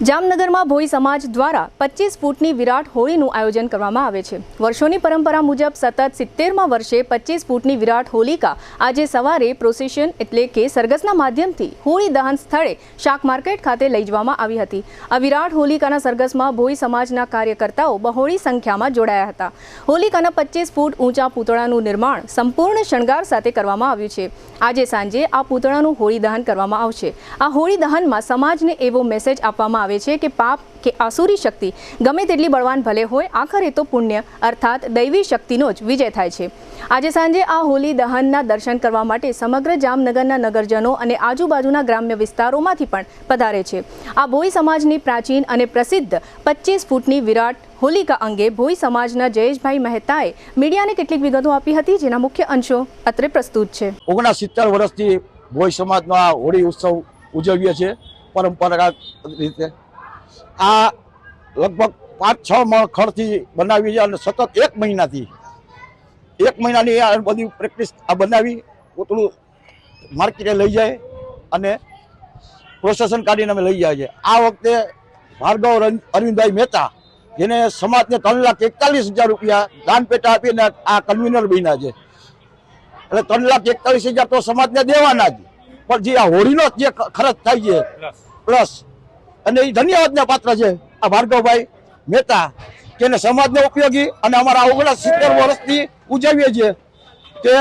જામનગરમાં ભોઈ સમાજ દ્વારા 25 ફૂટની વિરાટ હોળીનું આયોજન કરવામાં આવે છે। વર્ષોની પરંપરા મુજબ સતત 70માં વર્ષે 25 ફૂટની વિરાટ હોલિકા આજે સવારે પ્રોસેશન એટલે કે સરઘસના માધ્યમથી હોળી દહન સ્થળે શાક માર્કેટ ખાતે લઈ જવામાં આવી હતી। આ વિરાટ હોલિકાના સરઘસમાં ભોઈ સમાજના કાર્યકર્તાઓ બહોળી સંખ્યામાં જોડાયા હતા। હોલિકાના 25 ફૂટ ઊંચા પૂતળાનું નિર્માણ સંપૂર્ણ શણગાર સાથે કરવામાં આવ્યું છે। આજે સાંજે આ પૂતળાનું હોળી દહન કરવામાં આવશે। આ હોળી દહનમાં સમાજને એવો મેસેજ આપવામાં આવે છે કે પાપ કે આસુરી શક્તિ ગમે તેટલી બળવાન ભલે હોય, આખરે તો પુણ્ય અર્થાત દૈવી શક્તિનો જ વિજય થાય છે। આજે સાંજે આ હોળી દહનના દર્શન કરવા માટે સમગ્ર જામનગરના નગરજનો અને આજુબાજુના ગ્રામ્ય વિસ્તારોમાંથી પણ પધારે છે। આ ભોઈ સમાજની પ્રાચીન અને પ્રસિદ્ધ 25 ફૂટની વિરાટ હોલિકા અંગે ભોઈ સમાજના જયેશભાઈ મહેતાએ મીડિયાને કેટલીક વિગતો આપી હતી, જેના મુખ્ય અંશો અત્રે પ્રસ્તુત છે। 69 વર્ષથી ભોઈ સમાજમાં હોળી ઉત્સવ ઉજવીએ છીએ પરંપરાગત રીતે। આ લગભગ 5-6 મણ ખડથી બનાવી છે અને સતત 1 મહિનાની આ બધી પ્રેક્ટિસ આ બનાવી પૂતળું માર્કેટે લઈ જાય અને પ્રોસેશન કાઢીને અમે લઈ જાય છે। આ વખતે ભાર્ગવ અરવિંદભાઈ મહેતા જેને સમાજને 3,41,000 રૂપિયા દાન પેટા આપીને આ કન્વીનર બન્યા છે, એટલે 3,41,000 તો સમાજને દેવાના જ, પણ જે આ હોળીનો જે ખર્ચ થાય છે પ્લસ અને એ ધન્યવાદને પાત્ર છે આ ભાર્ગવભાઈ મહેતા, જેને સમાજને ઉપયોગી અને અમારા 69 વર્ષથી ઉજવીએ છીએ તે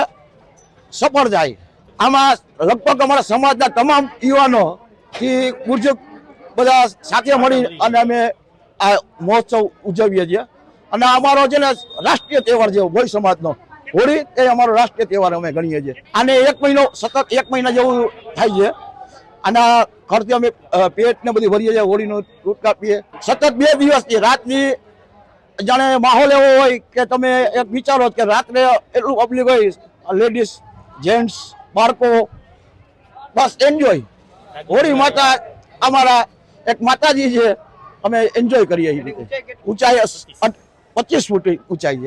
સફળ જાય। આમાં લગભગ અમારા સમાજના તમામ યુવાનો બુજુર્ગ બધા સાથે મળી અને અમે આ મહોત્સવ ઉજવીએ છીએ અને અમારો છે ને રાષ્ટ્રીય તહેવાર છે ભોઈ સમાજનો હોળી, એ અમારો રાષ્ટ્રીય તહેવાર અમે ગણીએ છીએ। આને 1 મહિનો સતત 1 મહિના જેવું થાય છે અને ખર્ચે અમે પેટ ને બધી ભરીએ છીએ, હોળીનું દૂધ કાપીએ સતત 2 દિવસથી રાતની જાણે માહોલ એવો હોય કે તમે એક વિચારો કે રાત્રે એટલું પબ્લિક હોય, લેડીઝ જેન્ટ્સ બાળકો બસ એન્જોય। હોળી માતા અમારા એક માતાજી છે, અમે એન્જોય કરીએ। એ રીતે ઊંચાઈ 25 ફૂટ ઊંચાઈ છે।